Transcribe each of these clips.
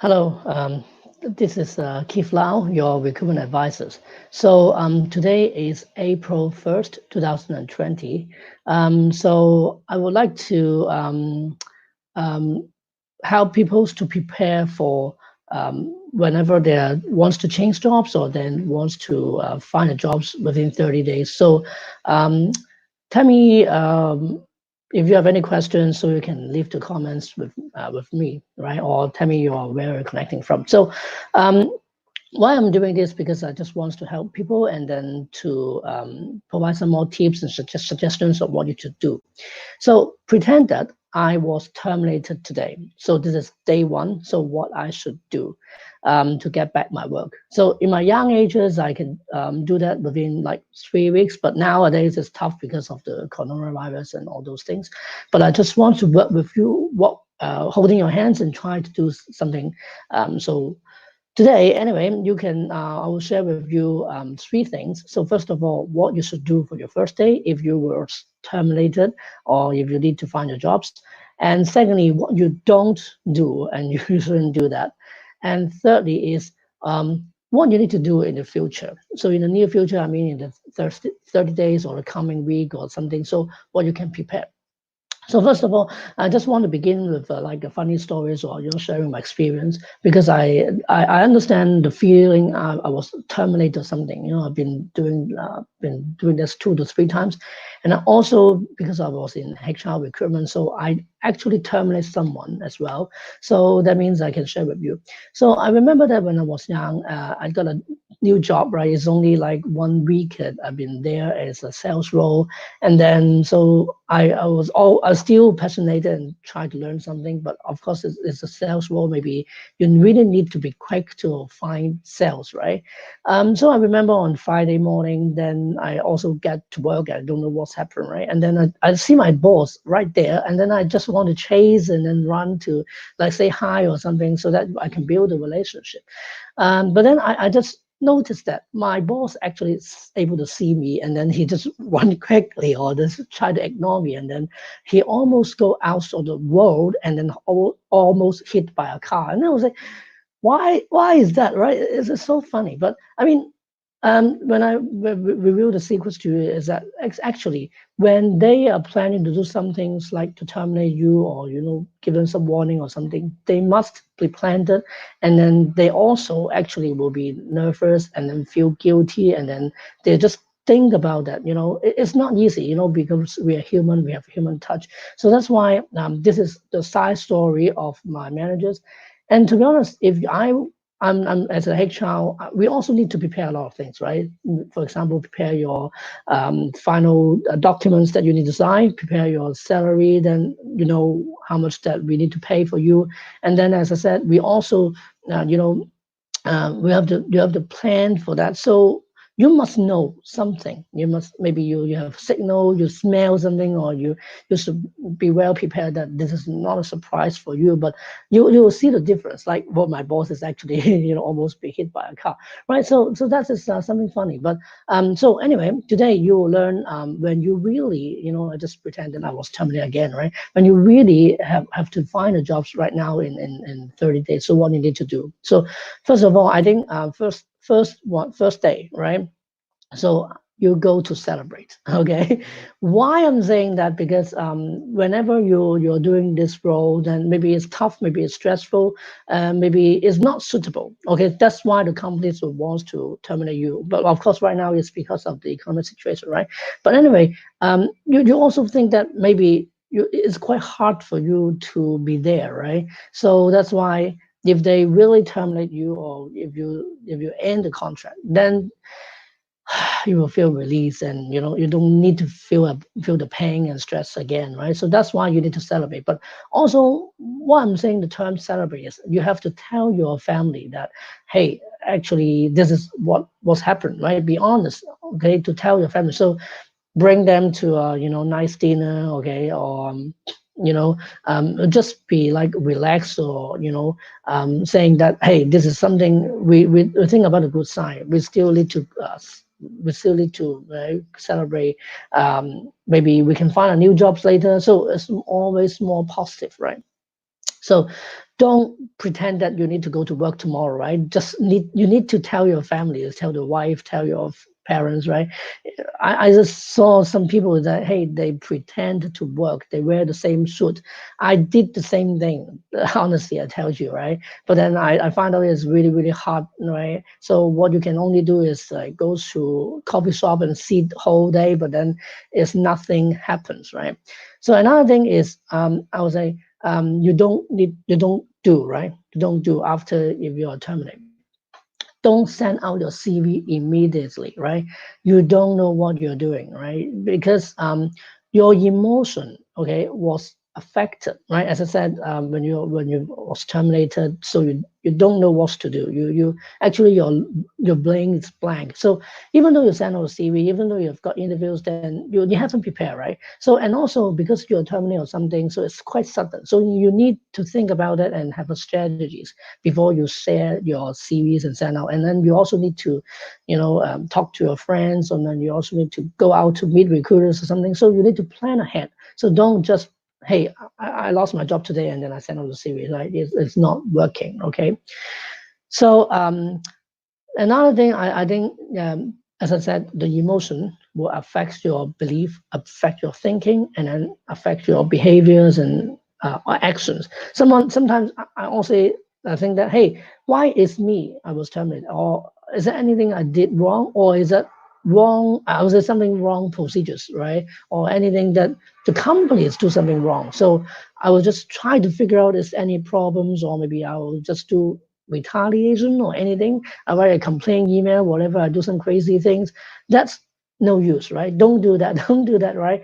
Hello, this is Keith Lau, your recruitment advisors. So today is April 1st, 2020. So I would like to um, help people to prepare for whenever they wants to change jobs or then wants to find a jobs within 30 days. So um, tell me if you have any questions, so you can leave the comments with me, right? Or tell me where you're connecting from. So um, why I'm doing this because I just want to help people and then to provide some more tips and suggestions of what you should do. So pretend that I was terminated today. So this is day one. So what I should do to get back my work. So in my young ages, I can do that within like 3 weeks. But nowadays it's tough because of the coronavirus and all those things. But I just want to work with you, holding your hands and try to do something. So today, anyway, I will share with you three things. So first of all, what you should do for your first day if you were terminated or if you need to find your jobs. And secondly, what you don't do and you shouldn't do that. And thirdly is what you need to do in the future. So in the near future, I mean in the 30 days or the coming week or something. So what you can prepare. So first of all, I just want to begin with like a funny stories or sharing my experience because I understand the feeling I was terminated or something. I've been doing this 2 to 3 times, and I also because I was in HR recruitment, so I actually terminate someone as well. So that means I can share with you. So I remember that when I was young, I got a new job. Right, it's only like 1 week that I've been there as a sales role, and then so I was still passionate and try to learn something, but of course it's a sales role. Maybe you really need to be quick to find sales, right? So I remember on Friday morning, then I also get to work. I don't know what's happened, right? And then I see my boss right there, and then I just want to chase and then run to like say hi or something so that I can build a relationship. But then I just noticed that my boss actually is able to see me and then he just run quickly or just try to ignore me, and then he almost go out of the road and then almost hit by a car. And I was like, why is that, right? It's so funny. But I mean, when I reveal the secrets to you is that actually when they are planning to do some things like to terminate you or give them some warning or something, they must be planned it, and then they also actually will be nervous and then feel guilty, and then they just think about that. It's not easy, because we are human, we have human touch. So that's why this is the side story of my managers. And to be honest, if I'm as a HR, we also need to prepare a lot of things, right? For example, prepare your final documents that you need to sign, prepare your salary, then you know how much that we need to pay for you. And then, as I said, we also, you have to plan for that. So you must know something. You must, maybe you have signal, you smell something, or you should be well prepared that this is not a surprise for you, but you will see the difference. Like what my boss is actually almost be hit by a car, right? So that is something funny. But so anyway, today you will learn when you really, I just pretend that I was terminated again, right? When you really have to find a jobs right now in 30 days. So what you need to do. So first of all, I think first day, right? So you go to celebrate. Okay, why I'm saying that? Because whenever you're doing this role, then maybe it's tough, maybe it's stressful, maybe it's not suitable. Okay, that's why the companies will want to terminate you. But of course right now it's because of the economic situation, right? But anyway, you also think that maybe it's quite hard for you to be there, right? So that's why if they really terminate you, or if you end the contract, then you will feel release, and you don't need to feel the pain and stress again, right? So that's why you need to celebrate. But also what I'm saying, the term celebrate, is you have to tell your family that, hey, actually this is what's happened, right? Be honest, okay, to tell your family. So bring them to a nice dinner, okay, or just be like relaxed, or saying that, hey, this is something we think about a good sign. We still need to celebrate. Maybe we can find a new jobs later. So it's always more positive, right? So don't pretend that you need to go to work tomorrow, right? You need to tell your family, tell the wife, tell your parents, right? I just saw some people that, hey, they pretend to work, they wear the same suit. I did the same thing, honestly, I tell you, right? But then I found out it's really, really hard, right? So what you can only do is like go to coffee shop and sit the whole day, but then it's nothing happens, right? So another thing is, I would say, you don't do, right? You don't do after if you are terminated. Don't send out your CV immediately, right? You don't know what you're doing, right? Because your emotion, okay, was affected, right? As I said, when you was terminated, so you don't know what to do. You actually your brain is blank. So even though you send out a CV, even though you've got interviews, then you haven't prepared, right? So and also because you're terminated or something, so it's quite sudden. So you need to think about it and have a strategies before you share your CVs and send out. And then you also need to, talk to your friends, and then you also need to go out to meet recruiters or something. So you need to plan ahead. So don't just, hey, I lost my job today and then I send out the CV. Right? It's not working. Okay. So another thing, I think, as I said, the emotion will affect your belief, affect your thinking, and then affect your behaviors and actions. Sometimes I also think that, hey, why is me I was terminated, or is there anything I did wrong, or is that wrong? Was there something wrong procedures, right? Or anything that the company is do something wrong? So I will just try to figure out is any problems, or maybe I will just do retaliation or anything. I write a complaint email, whatever. I do some crazy things. That's no use, right? Don't do that. Don't do that, right?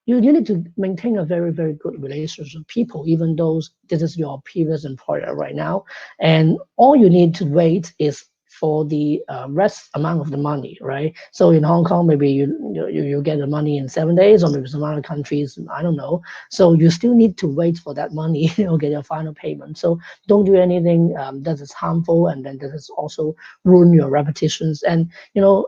You need to maintain a very, very good relationship with people, even though this is your previous employer right now. And all you need to wait is for the rest amount of the money, right? So in Hong Kong, maybe you get the money in 7 days, or maybe some other countries, I don't know. So you still need to wait for that money or get your final payment. So don't do anything that is harmful, and then that is also ruin your reputations. And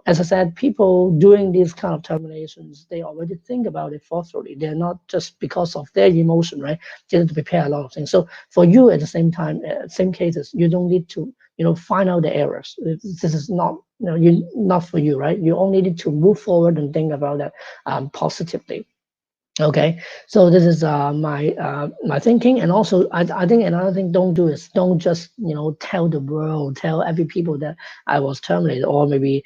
as I said, people doing these kind of terminations, they already think about it thoroughly. They're not just because of their emotion, right? They need to prepare a lot of things. So for you, at the same time, same cases, you don't need to find out the errors. This is not not for you, right? You only need to move forward and think about that positively. Okay, so this is my thinking. And also I think another thing don't do is don't just tell the world, tell every people that I was terminated, or maybe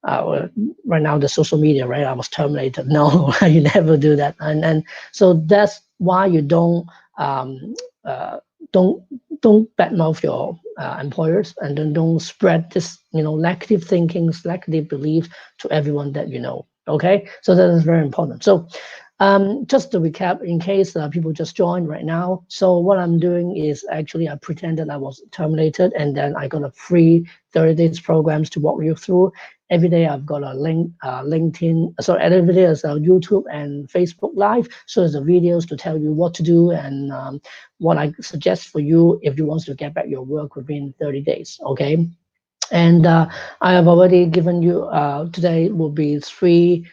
right now the social media, right? I was terminated. No, you never do that. And so that's why you um, uh, don't don't badmouth your employers, and then don't spread this negative thinkings, negative beliefs to everyone that you know. Okay, so that is very important. So just to recap, in case people just joined right now, so what I'm doing is actually I pretended I was terminated, and then I got a free 30 days programs to walk you through. Every day I've got a link, LinkedIn, sorry, every day is YouTube and Facebook Live. So there's the videos to tell you what to do, and what I suggest for you if you want to get back your work within 30 days. Okay. And I have already given you today will be three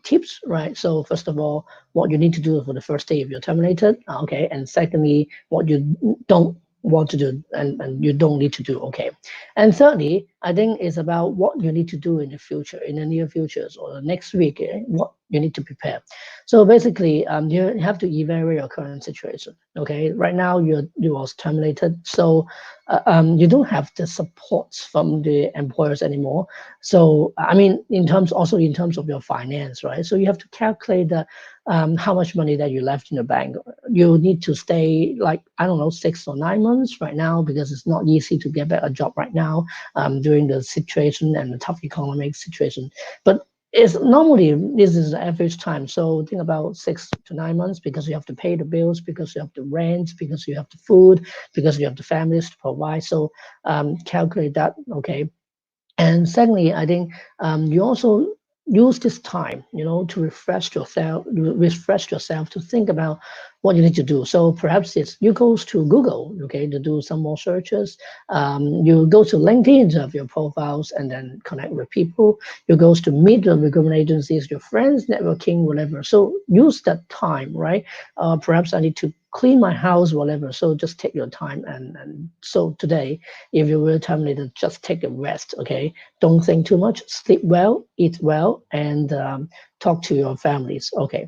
tips, right? So first of all, what you need to do for the first day if you're terminated, okay? And secondly, what you don't want to do and you don't need to do, okay? And thirdly, I think it's about what you need to do in the future, in the near futures or the next week, what you need to prepare. So basically, you have to evaluate your current situation, okay? Right now, you was terminated, so you don't have the supports from the employers anymore. So I mean, in terms of your finance, right? So you have to calculate how much money that you left in the bank. You need to stay like, I don't know, 6 or 9 months right now, because it's not easy to get back a job right now during the situation and the tough economic situation. But it's normally this is the average time. So think about 6 to 9 months, because you have to pay the bills, because you have the rent, because you have the food, because you have the families to provide. So calculate that, okay? And secondly, I think you also use this time, to refresh yourself to think about what you need to do. So perhaps it's you go to Google, okay, to do some more searches. You go to LinkedIn to have your profiles and then connect with people. You go to meet the recruitment agencies, your friends, networking, whatever. So use that time, right? Perhaps I need to clean my house, whatever. So just take your time. And so today, if you were terminated, just take a rest, okay? Don't think too much, sleep well, eat well, and talk to your families, okay?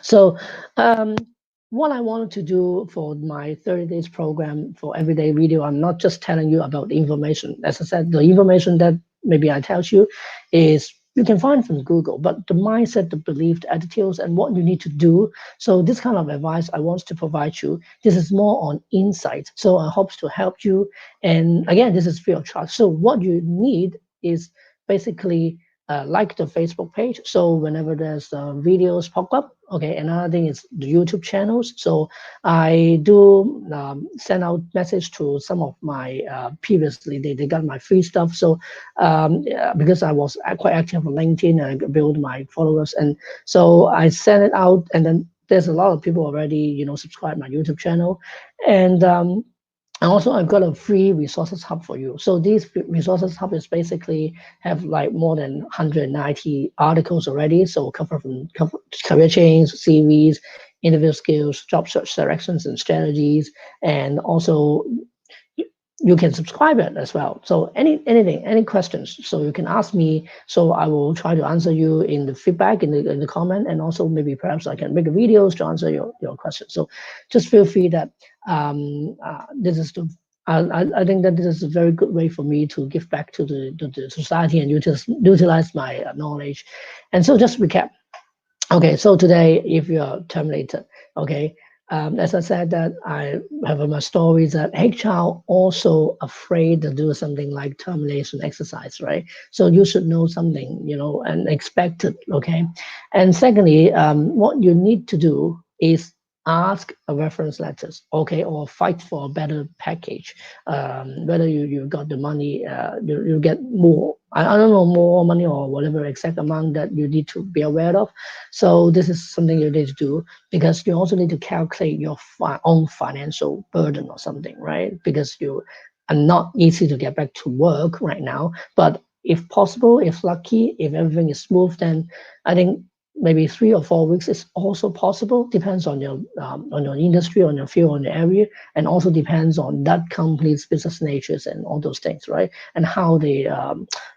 So what I wanted to do for my 30 days program for everyday video, I'm not just telling you about the information. As I said, the information that maybe I tell you is you can find from Google, but the mindset, the belief, the attitudes, and what you need to do. So this kind of advice I want to provide you. This is more on insight. So I hope to help you. And again, this is free of charge. So what you need is basically like the Facebook page. So whenever there's videos pop up, okay. Another thing is the YouTube channels. So I do send out message to some of my previously they got my free stuff. So yeah, because I was quite active on LinkedIn and I build my followers, and so I send it out, and then there's a lot of people already subscribe my YouTube channel, and and also, I've got a free resources hub for you. So these resources hub is basically have like more than 190 articles already. So cover career change, CVs, interview skills, job search directions and strategies, and also you can subscribe it as well. So any questions, so you can ask me. So I will try to answer you in the feedback in the comment, and also maybe perhaps I can make a videos to answer your questions. So just feel free that this is the I think that this is a very good way for me to give back to the society and utilize my knowledge. And so just recap. Okay, so today, if you're terminated, okay, as I said that I have in my stories that HR also afraid to do something like termination exercise, right? So you should know something, and expect it, okay? And secondly, what you need to do is ask a reference letters, okay, or fight for a better package. Whether you got the money, you get more. I don't know, more money or whatever exact amount that you need to be aware of. So this is something you need to do, because you also need to calculate your own financial burden or something, right? Because you are not easy to get back to work right now. But if possible, if lucky, if everything is smooth, then I think maybe 3 or 4 weeks is also possible. Depends on your industry, on your field, on your area, and also depends on that company's business natures and all those things, right? And how they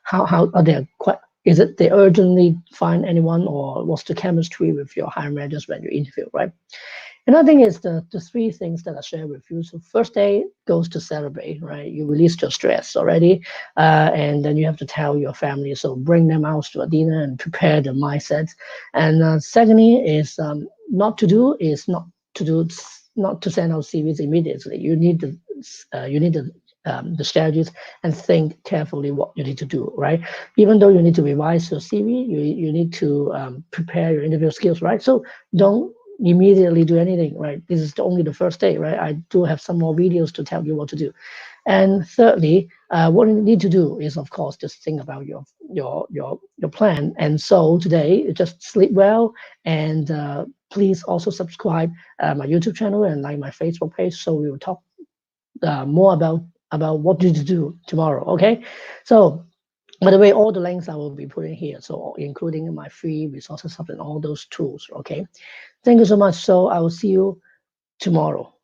how are they quite, is it they urgently find anyone, or what's the chemistry with your hiring managers when you interview, right? Another thing is the three things that I share with you. So first day goes to celebrate, right? You released your stress already, and then you have to tell your family. So bring them out to a dinner and prepare the mindset. And secondly is not to do is not to do not to send out CVs immediately. You need the strategies and think carefully what you need to do, right? Even though you need to revise your CV, you need to prepare your interview skills, right? So don't immediately do anything, right? This is only the first day, right? I do have some more videos to tell you what to do. And thirdly, what you need to do is, of course, just think about your plan. And so today, just sleep well, and please also subscribe my YouTube channel and like my Facebook page. So we will talk more about what to do tomorrow. Okay, so by the way, all the links I will be putting here, so including my free resources and all those tools. Okay, thank you so much. So I will see you tomorrow.